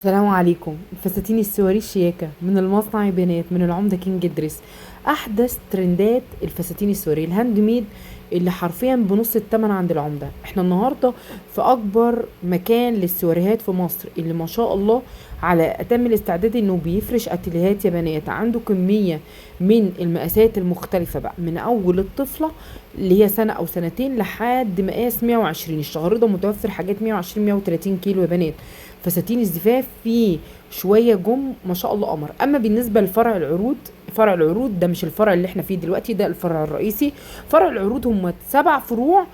السلام عليكم. الفساتين السواري الشياكة من المصنع يا بنات، من العمدة كينج دريس. احدث ترندات الفساتين السواري الهاند ميد اللي حرفيا بنص التمن عند العمدة. احنا النهاردة في اكبر مكان للسواريهات في مصر، اللي ما شاء الله على اتم الاستعداد انه بيفرش اتيليهات يا بنات. عنده كمية من المقاسات المختلفة بقى، من اول الطفلة اللي هي سنة او سنتين لحد مقاس 120. الشهر ده متوفر حاجات 120 130 كيلو يا بنات. فساتين الزفاف فيه شويه ما شاء الله قمر. اما بالنسبه لفرع العروض، فرع العروض ده مش الفرع اللي احنا فيه دلوقتي، ده الفرع الرئيسي. فرع العروض هم 7 فروع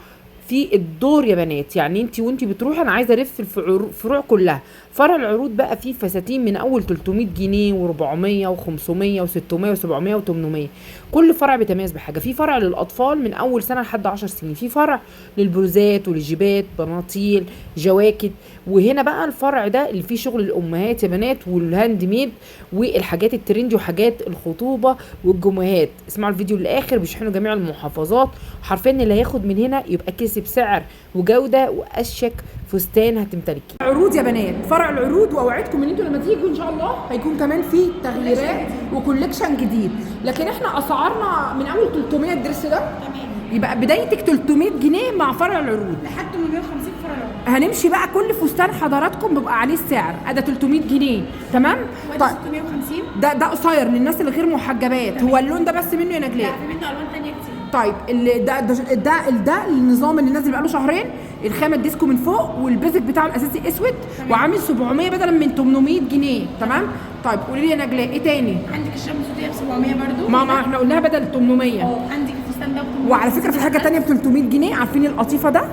في الدور يا بنات. يعني وانتي بتروحي انا عايزه الف الفروع كلها. فرع العروض بقى فيه فساتين من اول 300 جنيه و400 و500 و600 و700 و800. كل فرع بيتميز بحاجه. في فرع للاطفال من اول سنه لحد 10 سنين، في فرع للبلوزات وللجيبات، بناطيل، جواكت. وهنا بقى الفرع ده اللي فيه شغل الامهات يا بنات، والهاند ميد والحاجات الترندي وحاجات الخطوبه والجمعات. اسمعوا الفيديو للاخر، بيشحنوا جميع المحافظات. حرفيا اللي هياخد من هنا يبقى كسب سعر وجوده واشيك فستان هتمتلكي. عروض يا بنات، فرع العروض، واوعدكم ان انتوا لما تيجوا ان شاء الله هيكون كمان في تغييرات وكولكشن جديد. لكن احنا اسعارنا من اول 300 الدرس ده تمام، يبقى بدايتك 300 جنيه مع فرع العروض لحد 850 فرع العمر. هنمشي بقى. كل فستان حضراتكم بيبقى عليه السعر، ده 300 جنيه تمام. وده 650. ده قصير للناس اللي غير محجبات. هو اللون ده بس منه يا نجلاء؟ لا، في منه الوان ثانيه كتير. طيب ده النظام اللي نازل بقاله شهرين. الخامه الديسكو من فوق، والبيزك بتاعه الاساسي اسود، وعامل 700 بدلا من 800 جنيه تمام. طيب قولي لي يا نجلاء ايه تاني؟ عندك الشمس دي ب 700 برضو. ما احنا قلناها بدل 800. عندك الفستان ده ب 800. وعلى فكره في حاجه تانية ب 300 جنيه. عارفين القطيفه ده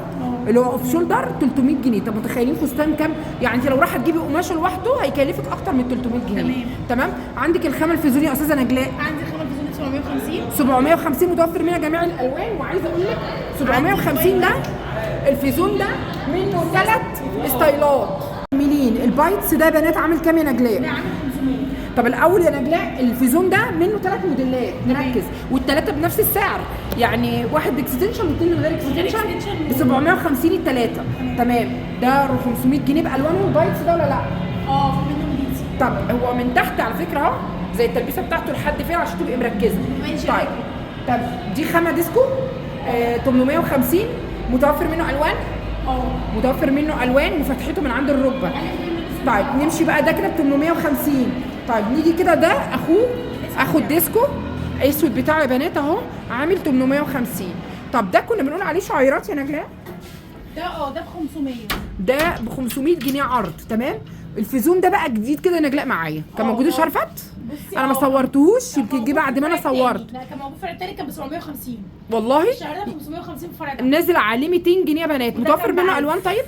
اللي هو اوف شولدر 300 جنيه. طب متخيلين فستان كام؟ يعني انت لو رايحه تجيبي قماشه لوحده هيكلفك اكتر من 300 جنيه. تمام. عندك الخامه الفيزونيه يا استاذه نجلاء، عندي خامه فيزونية 750. 750 متوفر منها جميع الالوان. وعايزه اقول لك 750 ده الفيزون ده منه 3 ستايلات ميلين. البايتس ده بنات عامل كام يا نجلاء؟ ده عامل 500. طب الاول يا نجلاء، الفيزون ده منه 3 موديلات، نركز، والثلاثه بنفس السعر. يعني واحد باكستنشن واثنين من غير اكستنشن ب 750 الثلاثه. تمام. ده 500 جنيه بالوانه. البايتس ده ولا لا؟ في منه ميليتي. طب هو من تحت على فكره اهو زي التلبيسه بتاعته لحد فين عشان تبقي مركزه. ماشي. طيب دي خامه ديسكو 850. متوفر منه الوان؟ متوفر منه الوان وفتحته من عند الركبه. طيب نمشي بقى، ده كده ب 850. طيب نيجي كده، ده اخو الديسكو اسود بتاعه يا بنات اهو عامل 850. طب ده كنا بنقول عليه شعيرات يا نجلاء؟ ده ب 500. ده ب 500 جنيه عرض. تمام. الفيزون ده بقى جديد كده يا نجلاء معايا، كان موجود الشرفت. انا ما صورتهوش، يمكن جه بعد ما انا صورت. لا، كان موجود الفرع التاني كان ب 750. والله الشهر ده ب 550 في الفرع ده. نازل عليه 200 جنيه يا بنات. متوفر منه الوان؟ طيب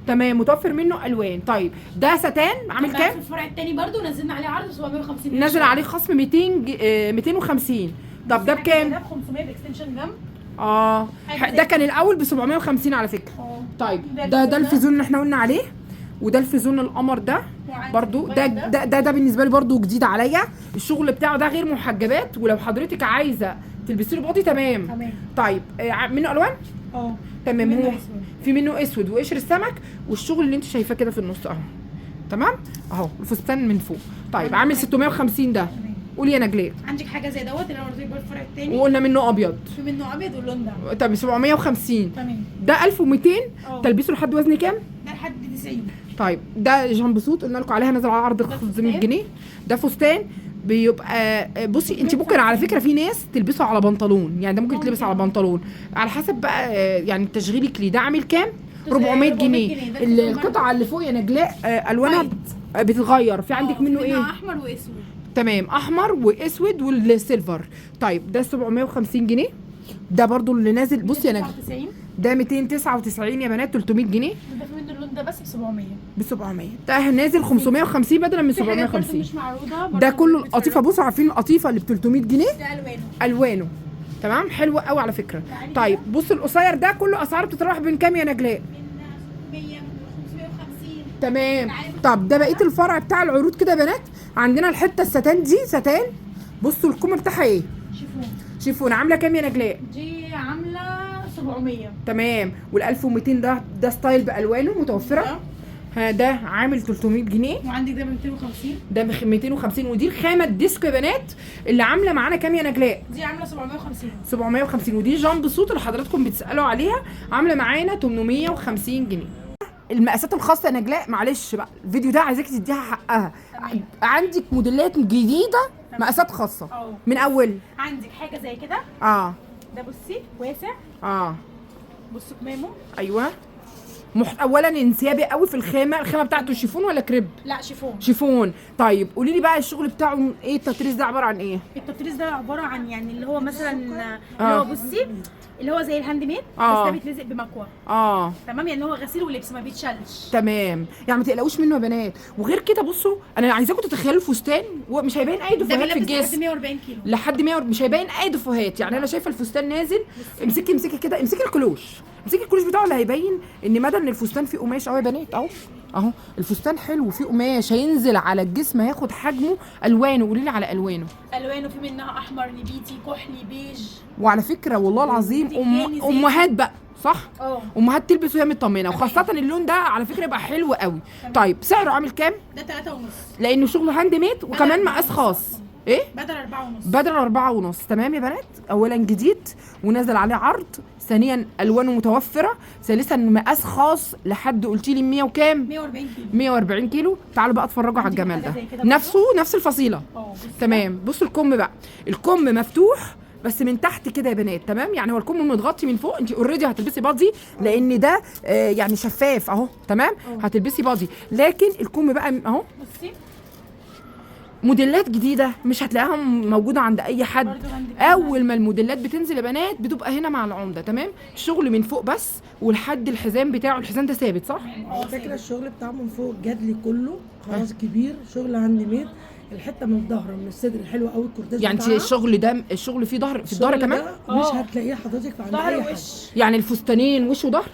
تمام، متوفر منه الوان. طيب ده ستان عامل كام؟ في الفرع التاني برضو نزلنا عليه عرض 750. نازل عليه خصم 250. طب ده بكام؟ ده ب 500 باكستنشن جنب. ده كان الاول ب 750 على فكره. طيب ده الفيزون اللي احنا قلنا عليه. وده الفيزون القمر ده برضو. ده بالنسبه لي برضو جديد عليا. الشغل بتاعه ده غير محجبات، ولو حضرتك عايزه تلبسي له بادي تمام. طيب منه الوان؟ تمام. هو في منه اسود وقشر السمك، والشغل اللي انت شايفاه كده في النص اهو. تمام اهو الفستان من فوق. طيب عامل 650 ده. قولي يا نجلاء. عندك حاجه زي دوت اللي انا وريتك بقى الفرع الثاني، وقلنا منه ابيض. في منه ابيض واللون ده. طب 750. تمام. ده 1200. تلبسه لحد وزن كام؟ ده لحد 90. طيب ده جامب سوت قلنا لكم عليها نازل على عرض 500 جنيه. ده فستان بيبقى بصي انت ممكن على فكره في ناس تلبسه على بنطلون، يعني ده ممكن يتلبس على بنطلون على حسب بقى يعني تشغيلك ليه. ده عامل كام؟ 400 جنيه. القطعه اللي فوق يا نجلاء الوانها بتتغير. في عندك منه ايه؟ احمر واسود. تمام، احمر واسود والسيلفر. طيب ده 750 جنيه. ده برضو اللي نازل بصي يا نجلاء، ده 299 يا بنات، 300 جنيه. ده في منه اللون ده بس ب 700. ب 700. ده نازل 550 بدلا من 750. مش معروضه ده كله القطيفه. بصوا عارفين القطيفه اللي ب 300 جنيه؟ ده الوانه تمام، حلوه قوي على فكره. طيب بصوا القصير ده كله اسعاره بتتراوح بين كام يا نجلاء؟ من 100 550. تمام. طب ده بقيه الفرع بتاع العروض كده يا بنات. عندنا الحته الستان دي ستان. بصوا الكم بتاعها ايه؟ شيفون عامله كام يا نجلاء؟ دي عامله 700. تمام. وال 1200 ده ستايل بالوانه متوفره. ها ده عامل 300 جنيه، وعندك ده ب 250. ده ب 250. ودي الخامه الديسك يا بنات اللي عامله معانا كام يا نجلاء؟ دي عامله 750. 750. ودي جامب صوت اللي حضراتكم بتسالوا عليها عامله معانا 850 جنيه. المقاسات الخاصه يا نجلاء، معلش بقى الفيديو ده عايزاكي تديها حقها. عندك موديلات جديده مقاسات خاصه من اول. عندك حاجه زي كده. ده بصي واسع. بصوا كمامه. ايوه. اولا انسيابي قوي في الخامه. الخامه بتاعته شيفون ولا كريب؟ لا شيفون. شيفون. طيب قولي لي بقى الشغل بتاعه ايه؟ التطريز ده عباره عن ايه؟ التطريز ده عباره عن يعني اللي هو مثلا اللي هو بصي اللي هو زي الهاند ميد بس ده بيتلزق بمكوى. تمام، يعني هو غسيل ولبس ما بيتشالش. تمام، يعني ما تقلقوش منه يا بنات. وغير كده بصوا انا عايزاكم تتخيلوا الفستان مش هيبين اي دفوهات في الجسم. لحد 140 كيلو. لحد 100 مش هيبين اي دفوهات. يعني انا شايفه الفستان نازل. امسكي كده، امسكي الكلوش. امسكي الكلوش بتاعه اللي هيبين ان مدى ان الفستان فيه قماش اهو يا بنات. اهو الفستان حلو فيه قماش، هينزل على الجسم هياخد حجمه. الوانه قولي لي على الوانه. الوانه في منها احمر، نبيتي، كحلي، بيج. وعلى فكره والله العظيم امهات بقى صح؟ امهات تلبس وهي مطمنه، وخاصه اللون ده على فكره يبقى حلو قوي. طيب سعره عامل كام؟ ده 3.5 لانه شغله هاند ميد وكمان مقاس خاص. ايه؟ بدل 4.5. تمام يا بنات. اولا جديد ونازل عليه عرض، ثانيا الوانه متوفره، ثالثا مقاس خاص لحد قلتي لي 100 وكام؟ 140 كيلو. تعالوا بقى اتفرجوا على الجمال ده. نفس الفصيله. تمام. بصوا الكم بقى. الكم مفتوح بس من تحت كده يا بنات. تمام، يعني هو الكم متغطي من فوق. انت اوريدي هتلبسي بادي لان ده يعني شفاف اهو. تمام. هتلبسي بادي لكن الكم بقى اهو. بصي موديلات جديده مش هتلاقيها موجوده عند اي حد. اول ما الموديلات بتنزل يا بنات بتبقى هنا مع العمده. تمام. الشغل من فوق بس ولحد الحزام بتاعه. الحزام ده ثابت صح؟ على فكره الشغل بتاعه من فوق جدلي كله خلاص كبير. شغل هاند ميد. الحته من الظهر من الصدر حلوه قوي الكورتاج يعني بتاعها. الشغل ده الشغل فيه ظهر في الظهر كمان؟ مش هتلاقيه حضرتك عند اي حد. يعني الفستانين وش وظهر؟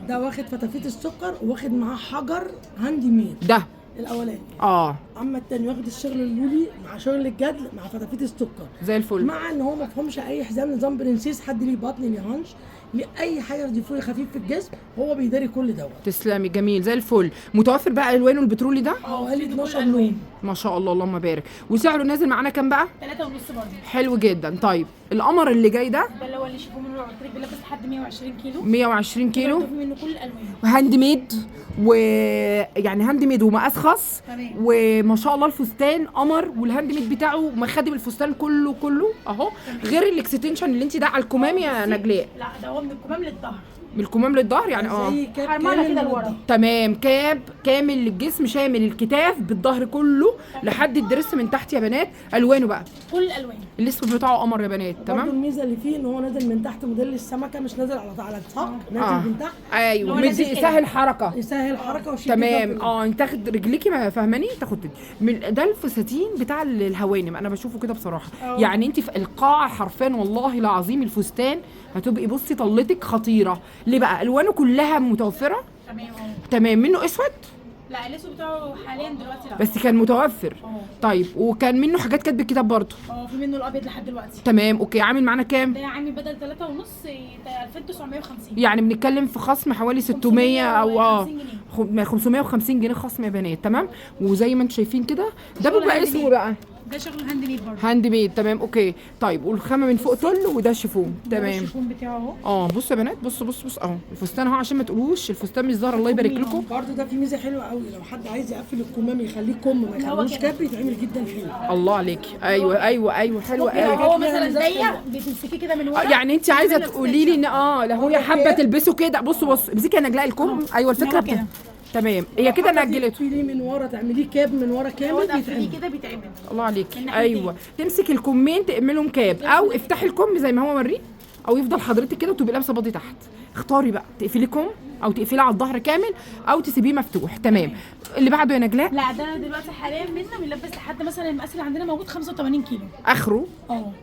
ده واخد فتافيت السكر وواخد معاه حجر هاند ميد. ده الاولاني. اما التاني واخد الشغل اللولي مع شغل الجدل مع فتافيت السكر زي الفل. مع ان هو ما فهمش اي حزام نظام برنسيس. حد ليه بطن ليه هانش ليه اي حاجه ديفوي خفيف في الجسم هو بيداري كل دوت. تسلمي. جميل زي الفل. متوفر بقى الوانه البترولي ده؟ حوالي 12 لون. ما شاء الله اللهم بارك. وسعره نازل معانا كام بقى؟ 3.5 برضه. حلو جدا. طيب القمر اللي جاي ده اللي هو اللي شيفون منه قلت لك بيلبس لحد 120 كيلو. 120 كيلو. في منه كل الالوان. هاند ميد ويعني هاند ميد ومقاس خاص. وما شاء الله الفستان قمر. والهاند ميد بتاعه مخدم الفستان كله اهو. غير الاكستنشن اللي انت ده على الكمام يا نجلاء. لا ده هو من الكمام للظهر. من الكمام للظهر يعني زي كاب حرمانه كده لورا. تمام. كاب كامل للجسم شامل الكتاف بالظهر كله لحد الدرس من تحت يا بنات. الوانه بقى كل الالوان. الاسود بتاعه قمر يا بنات. تمام. الميزه اللي فيه ان هو نازل من تحت موديل السمكه مش نازل على الساق. نازل من تحت. ايوه مدي يسهل حركه. يسهل حركه وشيك. تمام. انت تاخد رجليكي ما فاهماني تاخد ده الفساتين بتاع الهوانم. انا بشوفه كده بصراحه. يعني انت في القاعه حرفيا والله العظيم الفستان هتبقي بصي طلتك خطيره. ليه بقى؟ الوانه كلها متوفره. تمام. منه اسود؟ لا الاسود بتاعه حاليا دلوقتي لا بس كان متوفر. طيب وكان منه حاجات كاتب الكتاب برضه؟ في منه الابيض لحد دلوقتي. تمام. اوكي. عامل معانا كام؟ ده عامل بدل 3.5 2950. يعني بنتكلم في خصم حوالي 600 او 550 جنيه خصم يا بنات. تمام. وزي ما انتم شايفين كده ده بيبقى اسمه بقى ده شغل هاند ميد برضه. هاند ميد. تمام. اوكي. طيب والخامه من فوق تل وده شيفون. تمام. الشيفون بتاعه اهو. بصوا يا بنات. بصوا اهو الفستان اهو عشان ما تقولوش الفستان مش ظاهر. الله يبارك لكم. برضه ده في ميزه حلوه قوي لو حد عايز يقفل الكمام يخليه كم ما يخلوش كاب يتعمل جدا حلو. الله عليكي. ايوه حلوه قوي. هو مثلا ضيق بتمسكيه كده من ورا. يعني انت عايزه تقولي لي ان لو هي حابه تلبسه كده. بصوا امسكي يا نجلاء الكم. ايوه الفكره بتاعتها. تمام. هي كده نجلته. تقفليه من ورا تعمليه كاب من ورا كامل بيتعمل كده بيتعمل. الله عليكي. ايوه تمسك الكمين تعملهم كاب او افتحي الكم زي ما هو وريه او يفضل حضرتك كده وتبقي لابسه باضي تحت. اختاري بقى تقفلي كم او تقفلي على الظهر كامل او تسيبيه مفتوح. تمام. اللي بعده يا نجلاء؟ لا ده دلوقتي حاليا منه بنلبس لحد مثلا المقاس اللي عندنا موجود 85 كيلو اخره.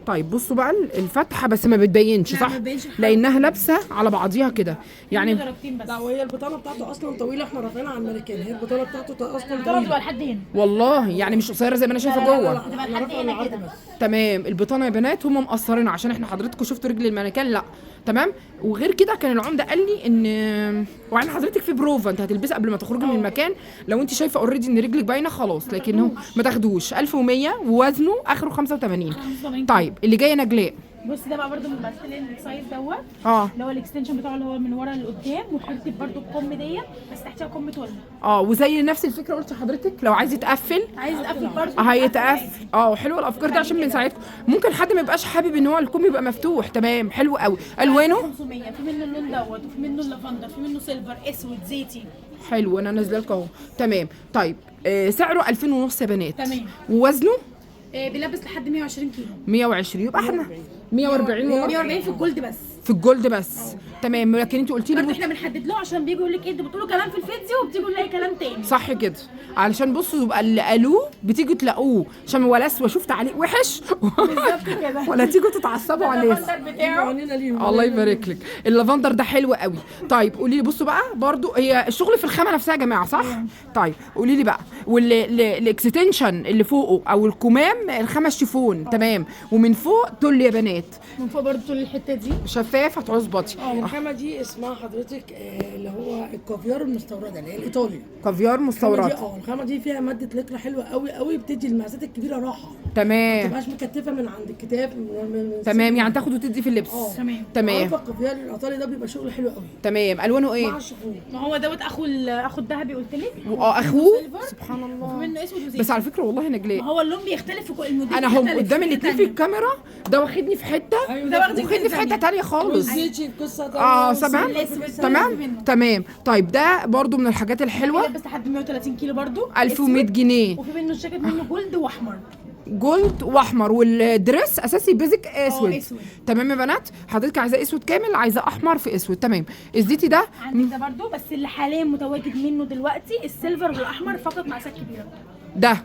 طيب بصوا بقى الفتحه بس ما بتبينش صح؟ لانها لابسه على بعضيها كده يعني. لا وهي البطانه بتاعته اصلا طويله. احنا رافعينها على المانيكان. هي البطانه بتاعته اصلا طويله بتبقى لحد هنا والله. يعني مش قصيره زي ما انا شايفه جوه. بتبقى لحد هنا كده. تمام. البطانه يا بنات هم مقصرينها عشان احنا حضراتكم شفتوا رجل المانيكان. لا تمام. وغير كده كان العمده قال لي ان وعن حضرتك في بروفا انت هتلبسي قبل ما تخرجي من المكان، لو انت شايفه اوريدي ان رجلك باينه خلاص، لكن هو ما تاخدوش 1100 ووزنه اخره 85. طيب اللي جايه نجلاء، بص ده بقى برده من الماستلين السايز دوت اللي هو الاكستنشن بتاعه اللي هو من ورا لقدام، وحته برده الكم ديت بس تحتها كم تولى. وزي نفس الفكره قلت لحضرتك لو عايز يتقفل برده هيتقفل. حلوه الافكار دي عشان بنساعدكم. ممكن حد ما يبقاش حابب ان هو الكم يبقى مفتوح. تمام حلو قوي. الوانه 500 في منه اللون دوت، وفي منه اللافندر، في منه سيلفر اسود زيتي. حلو انا نازله لكم اهو. تمام. طيب سعره 2000 ونص يا بنات. تمام. ووزنه بيلبس لحد 120 كيلو. 120 يبقى احنا 140 140 في الجولد بس. في الجولد بس. تمام. لكن انت قلتي لي احنا بنحدد له عشان بيجوا يقول لك ايه انتوا بتقولوا كلام في الفيديو وبتيجوا نلاقي كلام تاني. صح كده، علشان بصوا يبقى اللي قالوه بتيجوا تلاقوه، عشان ولا اشوف تعليق وحش بالظبط كده ولا تيجوا تتعصبوا على الناس. الله يبارك لك. اللافندر ده حلو قوي. طيب قولي لي بصوا بقى برضو هي الشغل في الخامه نفسها يا جماعه صح؟ طيب قولي لي بقى والاكستنشن اللي فوقه او الكمام الخامه شيفون. تمام. ومن فوق تل يا بنات، من فوق برضو تل الحته دي شفاف هتعصبطي. الخامه دي اسمها حضرتك اللي هو الكافيار المستورده اللي هي الايطالي. كافيار مستورد. الخامه دي فيها ماده لكرة حلوه قوي قوي، بتدي المقاسات الكبيره راحه. تمام. ما تبقاش مكتفه من عند الكتاف من تمام. يعني تاخد وتدي في اللبس. تمام. الكافيار الايطالي ده بيبقى شغل حلو قوي. تمام. الوانه ايه؟ مع الشحون. ما هو دوت اخو الذهبي قلت لك. اخوه سبحان الله. منه اسود وزيتي. بس على فكره والله نجلاء ما هو اللون بيختلف في كل الموديل. انا هم قدام الاتنين في الكاميرا، ده واخدني في حته ده واخدني في حته تانية خالص. القصه تمام. طيب ده برضو من الحاجات الحلوه. بس لحد 130 كيلو برضو 1100 جنيه. وفي منه الجاكيت منه جولد واحمر. جولد واحمر، والدريس اساسي بيزك اسود. اسود. تمام يا بنات. حضرتك عايزاه اسود كامل، عايزاه احمر في اسود. تمام. الزيتي ده عندك ده برضو، بس اللي حاليا متواجد منه دلوقتي السيلفر والاحمر فقط مع سات كبيره. ده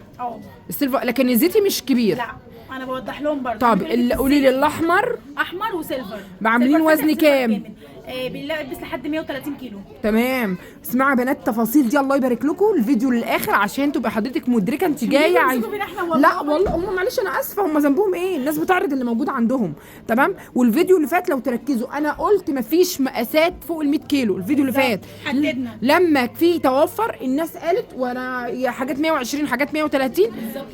السيلفر، لكن الزيتي مش كبير. لا انا بوضح لهم برضو. طب قولي لي الاحمر احمر وسيلفر عاملين وزن كام؟ بيلبس لحد 130 كيلو. تمام. اسمعوا يا بنات التفاصيل دي، الله يبارك لكم الفيديو للاخر عشان تبقى حضرتك مدركه انت جايه لا والله هم معلش انا اسفه، هم ذنبهم ايه؟ الناس بتعرض اللي موجود عندهم. تمام. والفيديو اللي فات لو تركزوا انا قلت مفيش مقاسات فوق ال 100 كيلو. الفيديو اللي فات حددنا لما في توفر الناس قالت وانا يا حاجات 120 حاجات 130.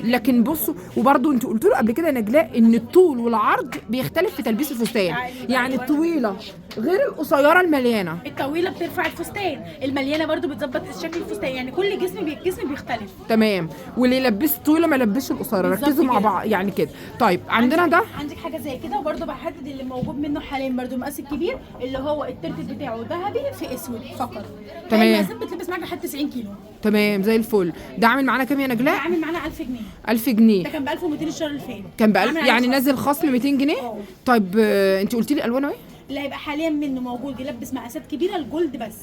لكن بصوا وبرده انتوا قلتوا له قبل كده يا نجلاء ان الطول والعرض بيختلف في تلبيس الفستان. يعني الطويله غير القصيره المليانه. الطويله بترفع الفستان، المليانه برضو بتظبط شكل الفستان، يعني كل جسم بيختلف. تمام. واللي يلبس طويله ما يلبسش القصيره، ركزوا مع بعض يعني كده. طيب عندنا ده عندك حاجه زي كده، وبرضو بحدد اللي موجود منه حاليا برضو المقاس الكبير اللي هو الترتيب بتاعه ذهبي في اسود فقط. تمام. المقاسات بتلبس معاك لحد 90 كيلو. تمام زي الفل. ده عامل معانا كام يا نجلاء؟ عامل معانا 1000 جنيه. 1000 جنيه. ده كان ب 1200 الشهر اللي فات. كان ب 1000 يعني نازل خصم 200 جنيه. طيب انت قلتي لي الوانه ايه؟ اللي هيبقى حاليا منه موجود يلبس مقاسات كبيره الجولد بس.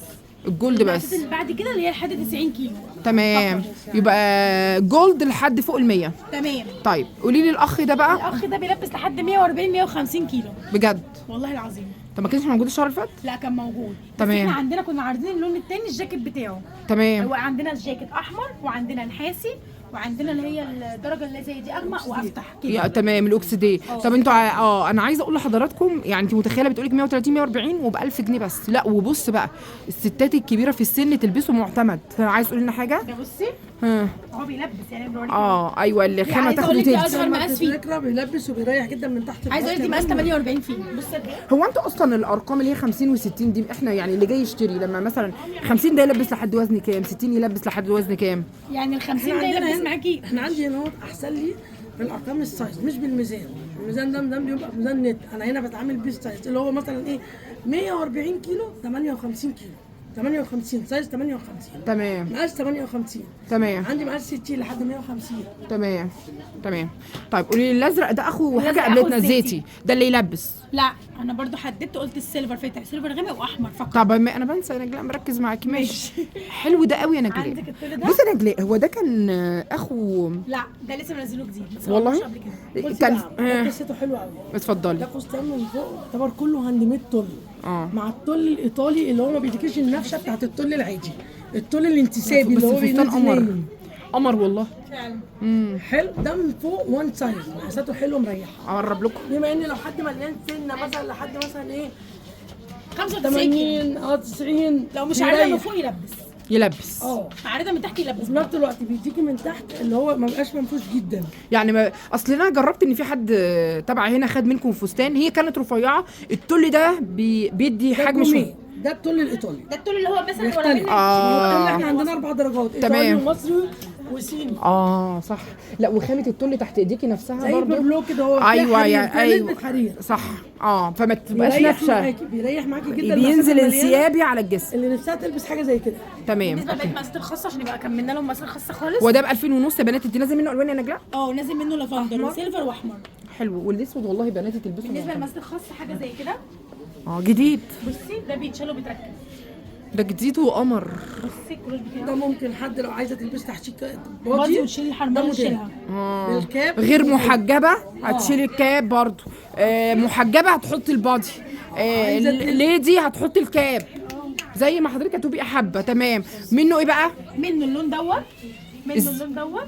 الجولد بس. اللي بعد كده اللي هي لحد 90 كيلو. تمام. يبقى جولد لحد فوق ال 100. تمام. طيب قولي لي الاخ ده بقى. الاخ ده بيلبس لحد 140 150 كيلو. بجد والله العظيم. طب ما كانش موجود الشهر اللي فات؟ لا كان موجود. تمام. بس احنا عندنا كنا عارضين اللون التاني الجاكيت بتاعه. تمام. هو عندنا الجاكيت احمر وعندنا نحاسي وعندنا اللي هي الدرجه اللي زي دي اغمق وافتح كده. تمام الاوكسيدي. طب انتوا انا عايزه اقول لحضراتكم يعني انت متخيله بتقولك 130 140 وب 1000 جنيه بس. لا وبص بقى الستات الكبيره في السن تلبسه معتمد. عايز تقولي لنا حاجه؟ ده بصي هو بيلبس يعني بوريك. ايوه الخامه تاخد وتدي. اصغر مقاس فيه بيلبس وبيريح جدا من تحت. عايزه اقول لك دي مقاس 48 فيه. بص هو انتوا اصلا الارقام اللي هي 50 و60 دي احنا يعني اللي جاي يشتري لما مثلا 50 ده يلبس لحد وزن كام؟ 60 يلبس لحد وزن كام؟ يعني ال 50 ده يلبس معاكي. احنا عندي هنا احسن لي بالارقام السايز مش بالميزان. الميزان ده بيبقى ميزان نت. انا هنا بتعامل بالسايز اللي هو مثلا ايه 140 كيلو 58 كيلو 58 سايز 58. تمام. مقاس 58. تمام. عندي مقاس 60 لحد 150. تمام. طيب قولي لي الازرق ده اخو حاجه قابلتنا الزيتي ده اللي يلبس. لا انا برضو حددت قلت السيلفر فاتح سيلفر غامق واحمر فقط. طب انا بنسى يا نجلاء مركز معاكي. ماشي. حلو ده قوي يا نجلاء. عندك الطول ده. بصي يا نجلاء هو ده كان اخو. لا ده لسه منزله جديد بس والله كان قصته حلوه قوي. اتفضلي. ده فستان من فوق يعتبر كله هاند ميد طول مع الطول الايطالي اللي هو ما بيديكيش النفشه بتاعت الطول العادي، الطول الانتسابي اللي هو بينزل قمر والله فعلا. حلو. ده من فوق وان سايز مقاساته حلوه مريحه. اقرب لكم بما ان لو حد مليان سنه مثلا لحد مثلا ايه 95 كيلو 80 90 لو مش عارضه من يريح. فوق يلبس، يلبس. عارضه من تحت يلبس. وفي نفس الوقت بيديكي من تحت اللي هو ما بقاش منفوش جدا. يعني ما اصل انا جربت ان في حد تبع هنا خد منكم فستان، هي كانت رفيعه، التل ده بيدي ده حجم الجوميه. شويه. ده التل الايطالي. ده الطول اللي هو مثلا ولا بيختلف. منك احنا عندنا 4 درجات، تمام. ايطالي ومصري وصيني. صح. لا وخامه التل تحت ايديكي نفسها زي برضه. البرلو كده، هو ايوه فيها ايوه حرير. صح. فما تبقاش بيريح نافشه، معاكي، بيريح معاكي جدا. بينزل المسافة انسيابي على الجسم. اللي نفسها تلبس حاجه زي كده. تمام. بالنسبه لبقيت مقاسات الخاصه عشان يبقى كملنا لهم مقاسات خاصه خالص. وده ب 2000 ونص يا بنات، انت نازل منه الوان يا نجلاء؟ نازل منه لافندر وسيلفر واحمر. حلو. والاسود والله يا بناتي تلبسوا بالنسبه للمقاسات الخاصه حاجه زي كده، جديد. بصي ده بيتشال وبيتركب. ده جديد وقمر. بصي الكروش ده بتاعه ممكن حد لو عايزه تلبس تحت بادي بادي وتشيلي الحرمانه ده موديل. وتشيلها. بالكاب غير محجبه هتشيل الكاب برضو. محجبه هتحط البادي. ليدي هتحط الكاب زي ما حضرتك هتبقي حابه. تمام. منه ايه بقى؟ منه اللون دوت، منه اللون دوت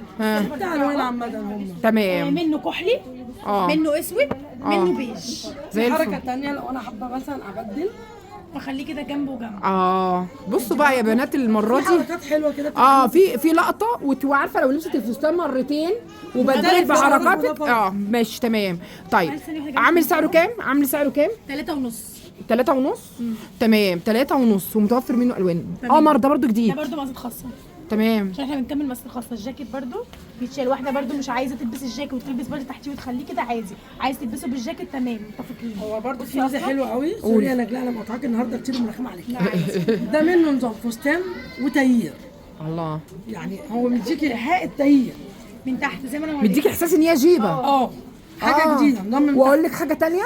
بتاع الوان عامه هم. تمام. منه كحلي، منه اسود، منه بيج. زي حركه الفل. تانية لو انا حابه مثلا ابدل، واخليه كده جنب وجنب. بصوا بقى يا بنات المره في دي حركات حلوه كده. في لقطه وعارفه لو لبست الفستان مرتين وبدلت بدلت بحركاتك. بحركات. ماشي تمام. طيب عايز ثانية واحدة عامل سعره كام؟ عامل سعره كام؟ 3 ونص. 3 ونص. تمام. 3 ونص ومتوفر منه الوان. تمام. قمر ده برضو ده جديد. برده مقاسات خاصه تمام. عشان احنا بنكمل مقاسات خاصه. الجاكيت برده بيتشال، واحده برده مش عايزه تلبس الجاكيت وتلبس برده تحتيه وتخليه كده عادي، عايز تلبسه بالجاكيت تمام متفقين. هو برضه في ميزه حلوه قوي. سوري يا نجلاء انا مقطعاك النهارده كتير ومرخم عليك. ده منه نظام فستان وتايير. الله. يعني هو مديكي ايحاء التايير من تحت زي ما انا مديكي احساس ان هي جيبه. حاجه جديده نظام من واقول لك حاجه تانية،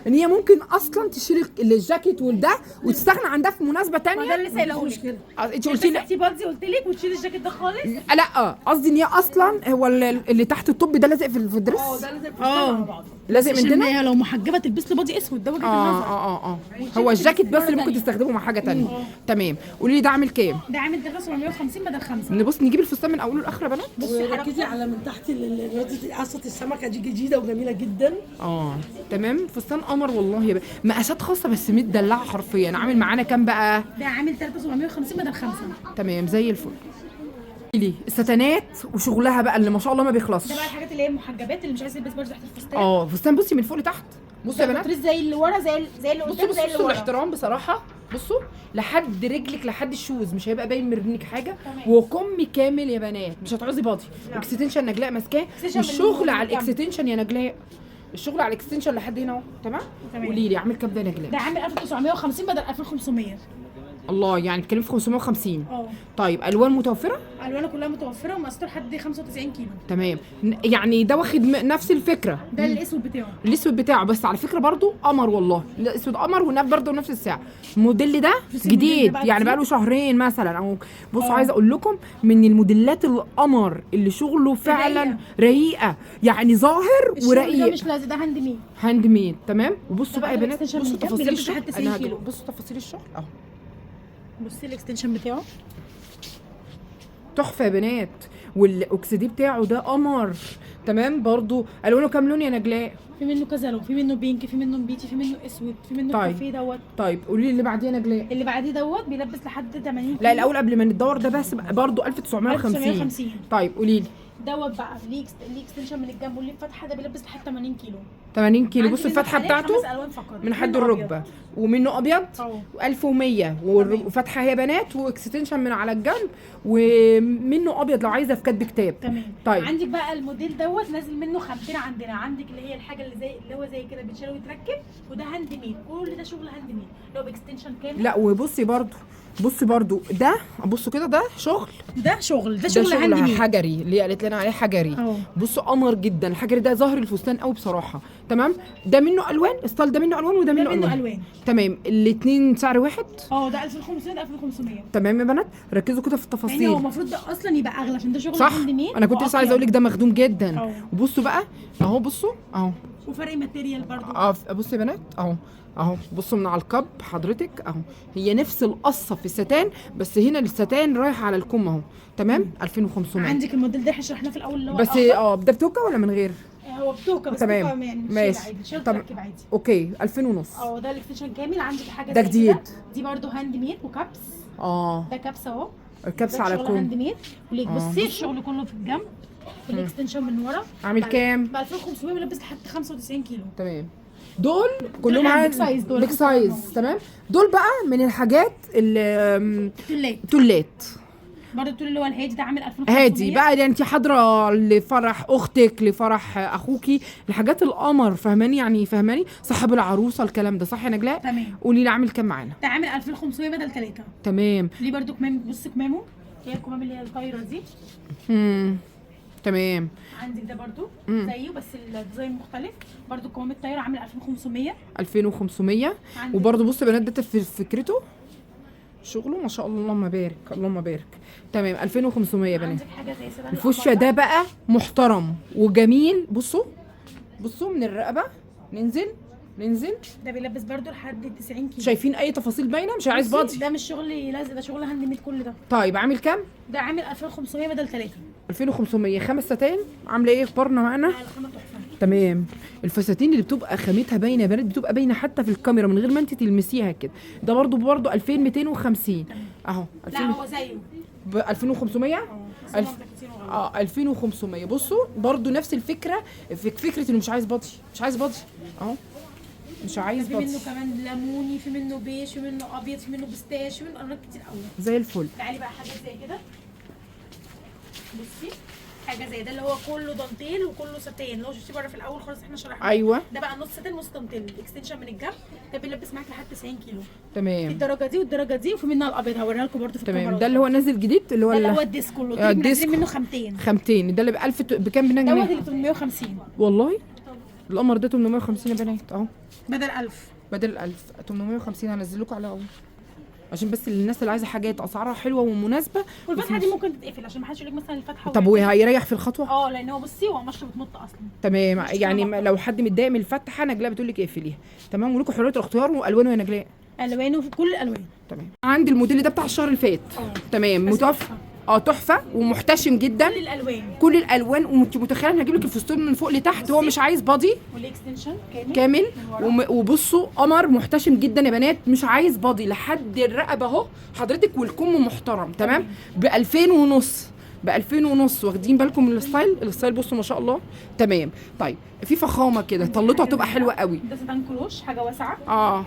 ان هي ممكن اصلا تشيل الجاكيت والده وتستغنى عن ده في مناسبه ده تانية. اللي سايله لك. انت قلتي لي تحتي بادي قلت لك وتشيلي الجاكيت ده خالص. لا، قصدي ان هي اصلا هو اللي تحت الطب ده لازق في الدريس. ده لازم فستان مع بعض. لازق من عشان هنا. هي لو محجبه تلبس لي بادي اسود ده وجهه النظر. هو الجاكيت بس اللي ممكن تستخدمه مع حاجه تانية. تمام. قولي لي ده عامل كام؟ ده عامل 750 بدل 5. نبص نجيب الفستان من اوله لاخره يا بنات. وركزي على من تحت قصه السمكه دي جديده وجميله جدا. تمام. فستان قمر والله يا مقاسات خاصه بس متدلعه حرفيا. عامل معانا كام بقى؟ ده عامل 3750 بدل 5. تمام زي الفل. لي الستانات وشغلها بقى اللي ما شاء الله ما بيخلصش. ده بقى الحاجات اللي هي المحجبات اللي مش عايزه تلبس برضه تحت الفستان. فستان بصي من فوق لتحت. بصوا يا بنات، بطريق زي اللي ورا زي اللي قدام زي اللي بصوا ورا. الاحترام بصراحه. بصوا لحد رجلك لحد الشوز مش هيبقى باين من رجلك حاجه. وكم كامل يا بنات، مش هتعوزي باضي. اكستنشن نجلاء ماسكاه. والشغل على الاكستنشن يا نجلاء، الشغل على الاكستنشن لحد هنا اهو. تمام. قولي لي عامل كام ده يا نجلاء؟ ده عامل 1950 بدل 2500. الله، يعني بتتكلمي في 550. اه طيب الوان متوفره؟ الوانه كلها متوفره ومقاساته لحد 95 كيلو. تمام. يعني ده واخد نفس الفكره. ده الاسود بتاعه. الاسود بتاعه بس على فكره برضو قمر والله. الاسود قمر ونفس برضو نفس السعر. الموديل ده جديد يعني بقاله شهرين مثلا او بصوا. عايزه اقول لكم من الموديلات القمر اللي شغله فعلا رقيقه يعني ظاهر ورقيق. ده مش لازم، ده هاند ميد. هاند ميد. تمام. وبصوا بقى يا ده بنات، الاكستنشن بصوا من كام؟ تفاصيل بيلبس الشغل. لحد 90 كيلو. بصوا تفاصيل الشغل اهو. بصي الاكستنشن بتاعه تحفه يا بنات. والاكسدي بتاعه ده قمر. تمام. برضو الوانه كام لون يا نجلاء؟ في منه كذا لون، في منه بينك، في منه بيتي، في منه اسود، في منه طيب. كافيه دوت. طيب قولي لي اللي بعديه يا نجلاء. اللي بعديه دوت بيلبس لحد 80 كيلو. لا الاول قبل ما ندور ده بس برضو 1950. طيب قولي لي دوت بقى ليه اكستنشن من الجنب واللي فتحه ده بيلبس لحد 80 كيلو. 80 كيلو. عندي بصوا منه الفتحه حاليا بتاعته 5 ألوان فقط. من حد منه الركبه أبيض. ومنه ابيض. 1100 وفتحه هي بنات واكستنشن من على الجنب ومنه ابيض لو عايزه في كاتب كتاب. تمام. طيب عندك بقى الموديل دوت نازل منه خامتين عندنا. عندك اللي هي الحاجه اللي هو زي كده بيتشال ويتركب، وده هاند ميد. كل ده شغل هاند ميد اللي هو باكستنشن كامل. لا وبصي برضو ده بصوا كده ده شغل. ده شغل هاند ميد حجري اللي قالت لنا عليه حجري. بصوا قمر جدا. الحجري ده ظاهر الفستان قوي بصراحه. تمام. ده منه الوان ستايل، ده منه الوان وده منه الوان. تمام. الاثنين سعر واحد. ده 2500 ده 2500. تمام يا بنات ركزوا كده في يعني التفاصيل. هو المفروض ده اصلا يبقى اغلى عشان ده شغل صح. هاند ميد. انا كنت لسه عايزه اقول لك ده مخدوم جدا. وبصوا بقى اهو. بصوا اهو. وفرق ماتيريال برضه. بصوا يا بنات اهو. بصوا من على الكب حضرتك اهو. هي نفس القصه في الستان بس هنا الستان رايح على الكم اهو. تمام. 2500. عندك الموديل ده احنا شرحناه في الاول اللي هو بس الأخضر. ده بتوكا ولا من غير؟ هو بتوكه بس تمام. توكة يعني مش ماشي. شيل عادي، شيل طب تركب عادي. اوكي 2000 ونص. ده الاكستنشن كامل. عندك حاجه ده زي جديد. كده. دي برضو هاند ميد وكابس. ده كابس اهو. الكبس ده على شغل كم؟ هاند ميد. وليك بصي الشغل كله في الجنب، الاكستنشن من ورا. عامل كام؟ ب 2500 ملبس لحد 95 كيلو. تمام. دول كلهم بيج عادي سايز دول. بيج سايز. تمام. دول بقى من الحاجات اللي تولات برضه التول اللي هو الهادي ده عامل 2500. هادي بقى، يعني انت حاضره لفرح اختك، لفرح اخوكي، الحاجات القمر، فاهماني يعني؟ فاهماني؟ صاحب العروسه الكلام ده، صح يا نجلاء؟ تمام. قولي لي عامل كام معانا؟ ده عامل 2500 بدل 3. تمام. ليه برضه كمام؟ بص كمامه هي الكمام اللي هي الطايره دي. تمام. عندك ده برضه زيه بس الديزاين مختلف. برضه الكمام الطايره عامل 2500. 2500. وبرضه بص يا بنات ده في فكرته شغله ما شاء الله، اللهم بارك اللهم بارك. تمام 2500 يا بنات. عندك حاجه زي سيدان الفوشيا ده بقى محترم وجميل. بصوا من الرقبه ننزل. ده بيلبس برضه لحد 90 كيلو. شايفين اي تفاصيل باينه؟ مش عايز بادي. ده مش شغل لازق، ده شغل هاند ميد كل ده. طيب عامل كام؟ ده عامل 2500 بدل 3. 2500. 5 ستان عامله ايه اخبارنا معانا؟ الخامه تحفه. تمام. الفساتين اللي بتبقى خامتها باينه يا بنات، بتبقى باينه حتى في الكاميرا من غير ما انت تلمسيها كده. ده برضو 2250 اهو. لا هو زيه ب 2500. 2500. بصوا برضو نفس الفكره، فكره انه مش عايز بادي اهو، مش عايز في بادي. منه كمان ليموني، في منه بيج، في منه ابيض، في منه بستاش، في منه الوان كتير قوي زي الفل. تعالي بقى حاجات زي كده. بصي حاجه زي ده اللي هو كله دانتيل وكله ساتين، اللي هو شفتيه بره في الاول خالص احنا شرحناه. ايوه. ده بقى نص ساتين نص دانتيل، الاكستنشن من الجنب. ده بيلبس معاك لحد 90 كيلو. تمام. الدرجه دي والدرجه دي، وفي منها الابيض هوريها لكم برده في الكاميرا. تمام. ده اللي هو نازل جديد، اللي هو ده اللي هو الديسك كله. الديسك. منزلين منه خامتين. ده اللي ب 1000 بكام دوت جنيه؟ اللي 850 والله القمر ده 850 يا بنات اهو، بدل 1000. بدل 1000. 850 هنزل لكم على اهو، عشان بس الناس اللي عايزه حاجات اسعارها حلوه ومناسبه. والفتحه دي ممكن تتقفل عشان ما حدش يقول لك مثلا الفتحه. طب وهيريح في الخطوه؟ لان هو بصي هو مشط بتنط اصلا. تمام. يعني لو حد متضايق من الفتحه نجلاء بتقول لك اقفليها. تمام. ولكم حريه الاختيار والوانه يا نجلاء. الوانه في كل الالوان. تمام. عندي الموديل ده بتاع الشهر اللي فات. تمام. متوفر. تحفه ومحتشم جدا. كل الالوان وانت متخيله انا هجيب لك الفستان من فوق لتحت. هو مش عايز بادي والاكستنشن كامل. وبصوا قمر محتشم جدا يا بنات، مش عايز بادي لحد الرقبه اهو حضرتك، والكم محترم. تمام. ب 2000 ونص. ب 2000 ونص. واخدين بالكم من الستايل بصوا ما شاء الله. تمام. طيب في فخامه كده، طلته هتبقى حلوه قوي. ده ستان كلوش حاجه واسعه.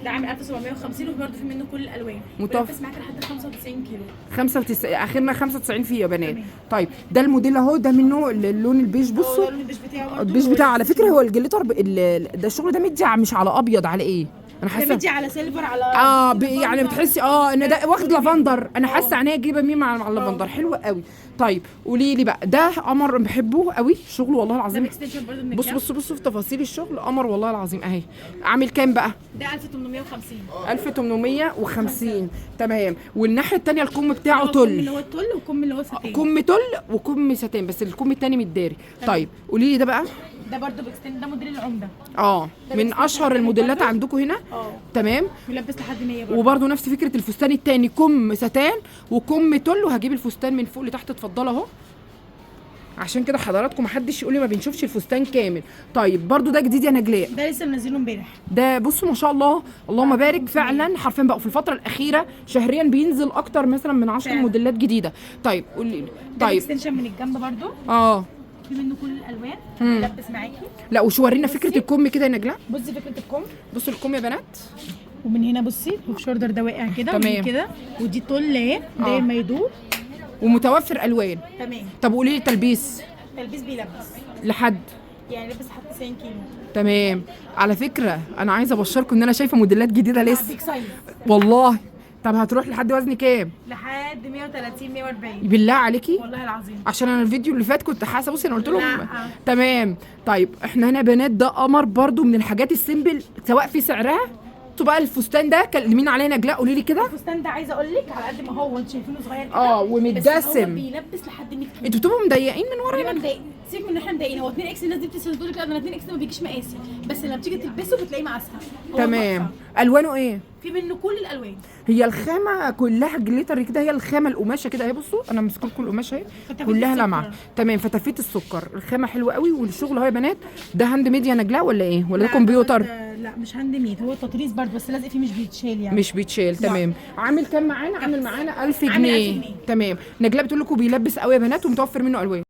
ده عامل 1750 وبرده في منه كل الالوان. بس معاك لحد 95 كيلو. 95 اخرنا 95 فيه يا بنات. طيب ده الموديل اهو، ده منه اللون البيج. بصوا اللون البيج بتاعه. البيج بتاعه على فكره هو الجليتر ده الشغل ده مدي مش على ابيض، على ايه؟ انا حاسه مدي على سيلفر على يعني بتحسي ان ده واخد لافندر. انا حاسه عينيا جايبه مين مع اللافندر. حلو قوي. طيب قولي لي بقى، ده قمر بحبه قوي شغله والله العظيم. بصوا في تفاصيل الشغل قمر والله العظيم اهي. عامل كام بقى؟ ده 1850. 1850. تمام. والناحيه الثانيه الكم بتاعه تل. اللي هو التل وكم اللي هو ساتين. كم تل وكم ساتين، بس الكم الثاني متداري. طيب قولي لي ده بقى. ده برضه بيكستند، ده موديل العمده. من اشهر الموديلات عندكم هنا. تمام. بيلبس لحد 100 برضه. وبرضه نفس فكره الفستان الثاني، كم ساتان وكم تل. وهجيب الفستان من فوق لتحت اتفضل اهو، عشان كده حضراتكم محدش يقول لي ما بنشوفش الفستان كامل. طيب برضو ده جديد يا نجلاء. ده لسه منزله امبارح. ده بصوا ما شاء الله اللهم بارك، فعلا حرفيا بقى في الفتره الاخيره شهريا بينزل اكتر مثلا من 10 موديلات جديده. طيب قولي لي. طيب اكستنشن من الجنب برضو. في منه كل الالوان. بيلبس معاكي. لا وشورينا فكره الكم كده يا نجلاء. بصي فكره الكم. بصوا الكم يا بنات. ومن هنا بصي الهوف شولدر ده واقع كده. تمام. كده ودي طل اهي داير ما يدور. ومتوفر الوان. تمام. طب قولي لي التلبيس. بيلبس لحد يعني لبس حتى 90 كيلو. تمام. على فكره انا عايزه ابشركم ان انا شايفه موديلات جديده لسه. بيج سايز والله. طب هتروح لحد وزن كام؟ لحد 130 140. بالله عليكي والله العظيم. عشان انا الفيديو اللي فات كنت حاسه، بصي انا قلت لهم تمام. طيب احنا هنا بنات ده قمر برضو من الحاجات السيمبل سواء في سعرها. بقى الفستان ده كلمينا عليه نجلاء، قولي لي كده. الفستان ده عايزه اقول لك على قد ما هو انت شايفينه صغير كده ومتجسم. بس هو بيلبس لحد 100 كيلو. انتوا بتبقوا مضيقين من ورا هنا مضايق سيبك من ان احنا مضايقين، هو 2 اكس الناس دي بتسال تقول لك لا ده انا 2 اكس ده ما بيجيش مقاسي، بس لما بتيجي تلبسه بتلاقيه مقاسها. تمام. تحفة. الوانه ايه؟ في منه كل الالوان. هي الخامه كلها جليتر كده، هي الخامه القماشه كده اهي، بصوا انا ماسكه لكم القماشه اهي كلها السكر. لمعه. تمام. فتفيت السكر، الخامه حلوه قوي، والشغل اهو يا بنات. ده هاند ميد يا نجلاء ولا ايه؟ ولا ده كمبيوتر؟ لا مش هاند ميد، هو التطريز برضه بس لازق فيه مش بيتشال يعني. مش بيتشال. تمام. عامل كام معانا؟ عامل معانا 1000 عامل 1000 جنيه. جنيه. تمام. نجلاء بتقول لكم بيلبس قوي يا بنات ومتوفر منه الوان.